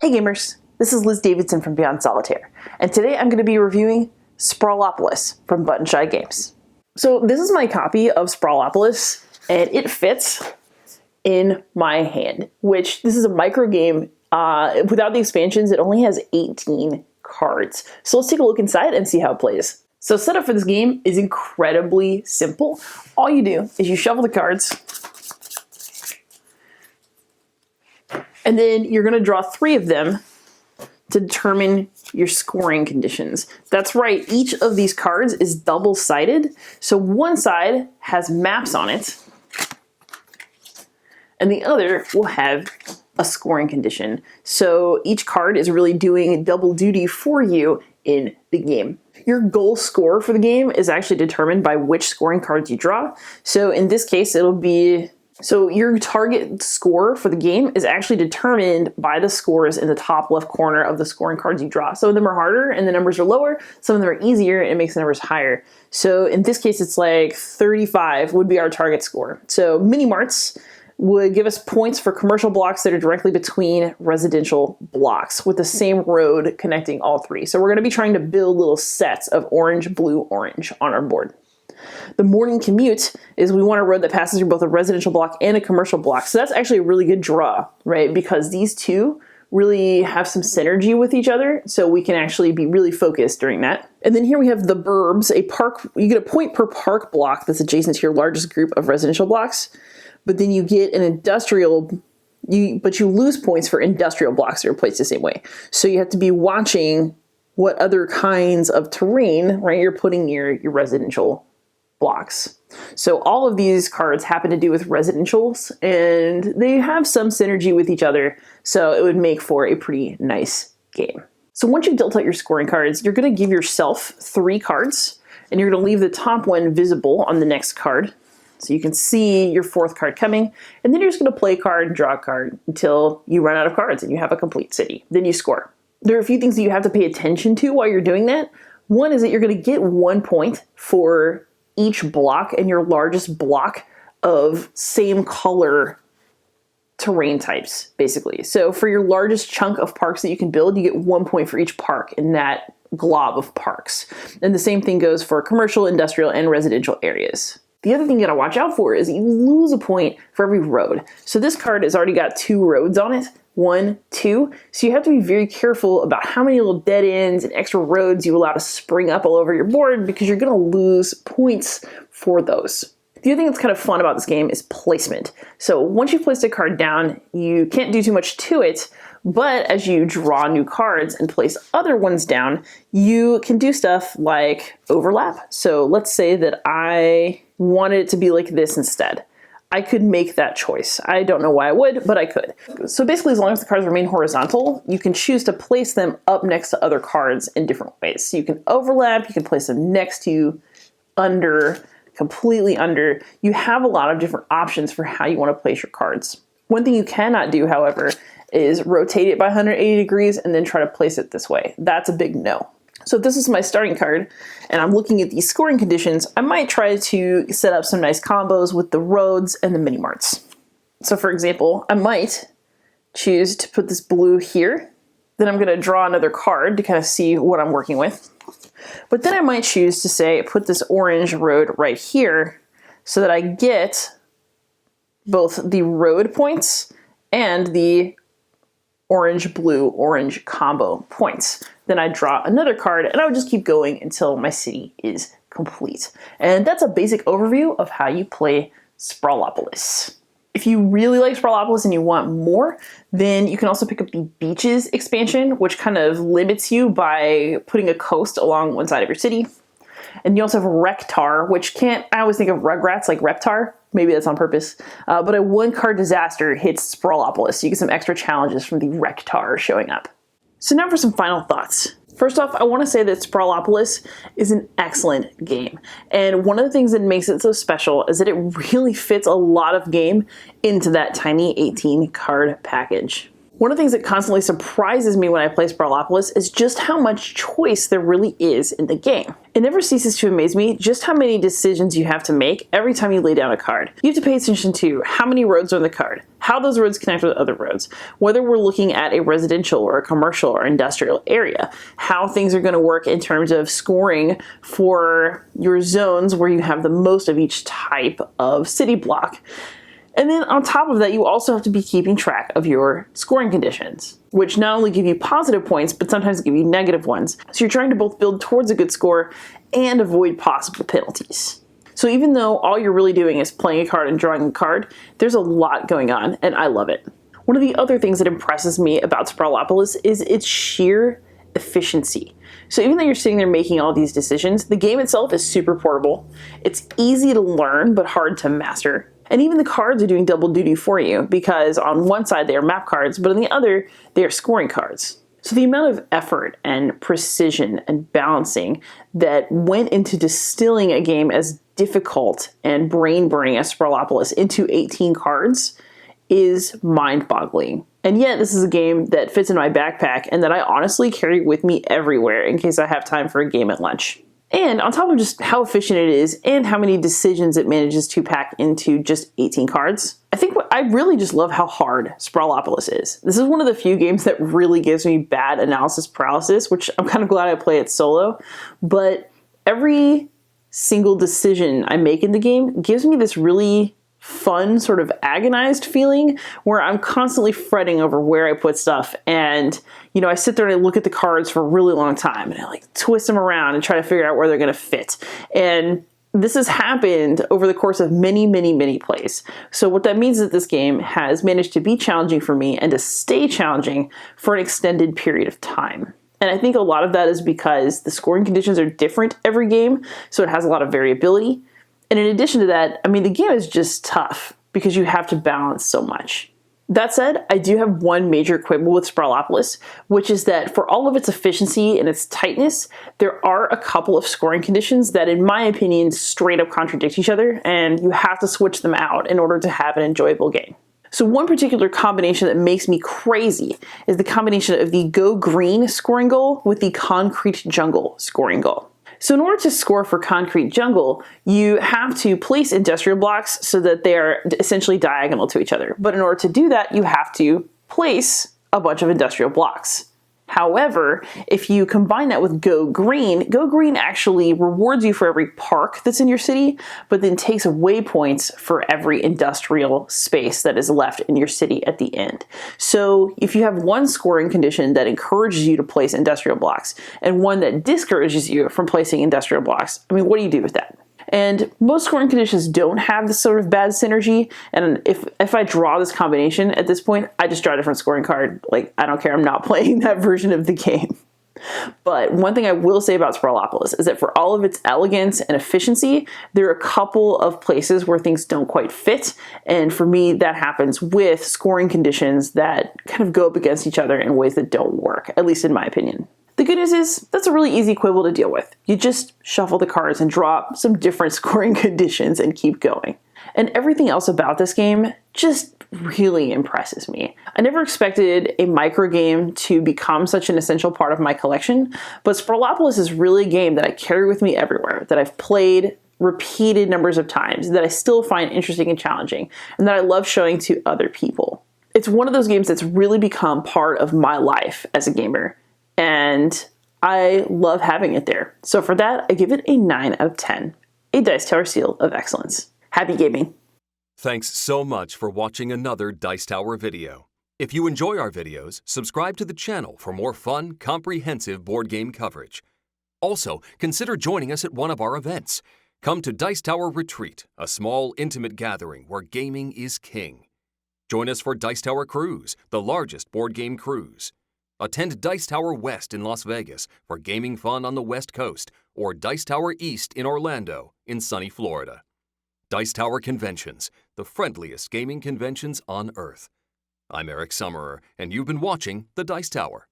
Hey gamers, this is Liz Davidson from Beyond Solitaire, and today I'm going to be reviewing Sprawlopolis from Button Shy Games. So this is my copy of Sprawlopolis, and it fits in my hand, which this is a micro game. Without the expansions, it only has 18 cards. So let's take a look inside and see how it plays. So setup for this game is incredibly simple. All you do is you shuffle the cards, and then you're going to draw 3 of them to determine your scoring conditions. That's right, each of these cards is double-sided. So one side has maps on it, and the other will have a scoring condition. So each card is really doing double duty for you in the game. Your goal score for the game is actually determined by which scoring cards you draw. So in this case, it'll be so your target score for the game is actually determined by the scores in the top left corner of the scoring cards you draw. Some of them are harder and the numbers are lower. Some of them are easier and it makes the numbers higher. So in this case, it's like 35 would be our target score. So mini marts would give us points for commercial blocks that are directly between residential blocks with the same road connecting all 3. So we're going to be trying to build little sets of orange, blue, orange on our board. The morning commute is we want a road that passes through both a residential block and a commercial block. So that's actually a really good draw, right? Because these two really have some synergy with each other. So we can actually be really focused during that. And then here we have the burbs, a park. You get a point per park block that's adjacent to your largest group of residential blocks. But then you get an industrial, but you lose points for industrial blocks that are placed the same way. So you have to be watching what other kinds of terrain, right, you're putting near your residential blocks. So all of these cards happen to do with residentials, and they have some synergy with each other, so it would make for a pretty nice game. So once you've dealt out your scoring cards, you're going to give yourself 3 cards, and you're going to leave the top one visible on the next card. So you can see your 4th card coming, and then you're just going to play a card and draw a card until you run out of cards and you have a complete city. Then you score. There are a few things that you have to pay attention to while you're doing that. One is that you're going to get 1 point for each block and your largest block of same color terrain types, basically. So for your largest chunk of parks that you can build, you get 1 point for each park in that glob of parks. And the same thing goes for commercial, industrial, and residential areas. The other thing you gotta watch out for is you lose a point for every road. So this card has already got 2 roads on it. 1, 2. So you have to be very careful about how many little dead ends and extra roads you allow to spring up all over your board, because you're gonna lose points for those. The other thing that's kind of fun about this game is placement. So once you've placed a card down, you can't do too much to it, but as you draw new cards and place other ones down, you can do stuff like overlap. So let's say that I wanted it to be like this instead. I could make that choice. I don't know why I would, but I could. So basically, as long as the cards remain horizontal, you can choose to place them up next to other cards in different ways. So you can overlap, you can place them next to, under, completely under. You have a lot of different options for how you want to place your cards. One thing you cannot do, however, is rotate it by 180 degrees and then try to place it this way. That's a big no. So if this is my starting card and I'm looking at these scoring conditions, I might try to set up some nice combos with the roads and the mini marts. So for example, I might choose to put this blue here. Then I'm going to draw another card to kind of see what I'm working with. But then I might choose to say, put this orange road right here so that I get both the road points and the orange, blue, orange combo points. Then I draw another card and I would just keep going until my city is complete. And that's a basic overview of how you play Sprawlopolis. If you really like Sprawlopolis and you want more, then you can also pick up the Beaches expansion, which kind of limits you by putting a coast along one side of your city. And you also have Rectar, which I always think of Rugrats like Reptar. Maybe that's on purpose. But a 1-card disaster hits Sprawlopolis, so you get some extra challenges from the Rectar showing up. So now for some final thoughts. First off, I want to say that Sprawlopolis is an excellent game. And one of the things that makes it so special is that it really fits a lot of game into that tiny 18-card package. One of the things that constantly surprises me when I play Sprawlopolis is just how much choice there really is in the game. It never ceases to amaze me just how many decisions you have to make every time you lay down a card. You have to pay attention to how many roads are on the card, how those roads connect with other roads, whether we're looking at a residential or a commercial or industrial area, how things are going to work in terms of scoring for your zones where you have the most of each type of city block. And then on top of that, you also have to be keeping track of your scoring conditions, which not only give you positive points, but sometimes give you negative ones. So you're trying to both build towards a good score and avoid possible penalties. So even though all you're really doing is playing a card and drawing a card, there's a lot going on, and I love it. One of the other things that impresses me about Sprawlopolis is its sheer efficiency. So even though you're sitting there making all these decisions, the game itself is super portable. It's easy to learn, but hard to master. And even the cards are doing double duty for you, because on one side they are map cards, but on the other they are scoring cards. So the amount of effort and precision and balancing that went into distilling a game as difficult and brain-burning as Sprawlopolis into 18 cards is mind-boggling. And yet this is a game that fits in my backpack and that I honestly carry with me everywhere in case I have time for a game at lunch. And on top of just how efficient it is and how many decisions it manages to pack into just 18 cards, I really just love how hard Sprawlopolis is. This is one of the few games that really gives me bad analysis paralysis, which I'm kind of glad I play it solo. But every single decision I make in the game gives me this really fun, sort of agonized feeling where I'm constantly fretting over where I put stuff. And, I sit there and I look at the cards for a really long time and I like twist them around and try to figure out where they're going to fit. And this has happened over the course of many, many, many plays. So what that means is that this game has managed to be challenging for me and to stay challenging for an extended period of time. And I think a lot of that is because the scoring conditions are different every game, so it has a lot of variability. And in addition to that, the game is just tough because you have to balance so much. That said, I do have one major quibble with Sprawlopolis, which is that for all of its efficiency and its tightness, there are a couple of scoring conditions that, in my opinion, straight up contradict each other, and you have to switch them out in order to have an enjoyable game. So one particular combination that makes me crazy is the combination of the Go Green scoring goal with the Concrete Jungle scoring goal. So in order to score for Concrete Jungle, you have to place industrial blocks so that they are essentially diagonal to each other. But in order to do that, you have to place a bunch of industrial blocks. However, if you combine that with Go Green actually rewards you for every park that's in your city, but then takes away points for every industrial space that is left in your city at the end. So if you have one scoring condition that encourages you to place industrial blocks and one that discourages you from placing industrial blocks, what do you do with that? And most scoring conditions don't have this sort of bad synergy. And if I draw this combination at this point, I just draw a different scoring card. I don't care. I'm not playing that version of the game. But one thing I will say about Sprawlopolis is that for all of its elegance and efficiency, there are a couple of places where things don't quite fit. And for me, that happens with scoring conditions that kind of go up against each other in ways that don't work, at least in my opinion. The good news is that's a really easy quibble to deal with. You just shuffle the cards and draw some different scoring conditions and keep going. And everything else about this game just really impresses me. I never expected a microgame to become such an essential part of my collection, but Sprawlopolis is really a game that I carry with me everywhere, that I've played repeated numbers of times, that I still find interesting and challenging, and that I love showing to other people. It's one of those games that's really become part of my life as a gamer. And I love having it there. So for that, I give it a 9 out of 10. A Dice Tower Seal of Excellence. Happy gaming. Thanks so much for watching another Dice Tower video. If you enjoy our videos, subscribe to the channel for more fun, comprehensive board game coverage. Also, consider joining us at one of our events. Come to Dice Tower Retreat, a small, intimate gathering where gaming is king. Join us for Dice Tower Cruise, the largest board game cruise. Attend Dice Tower West in Las Vegas for gaming fun on the West Coast, or Dice Tower East in Orlando in sunny Florida. Dice Tower Conventions, the friendliest gaming conventions on Earth. I'm Eric Summerer, and you've been watching The Dice Tower.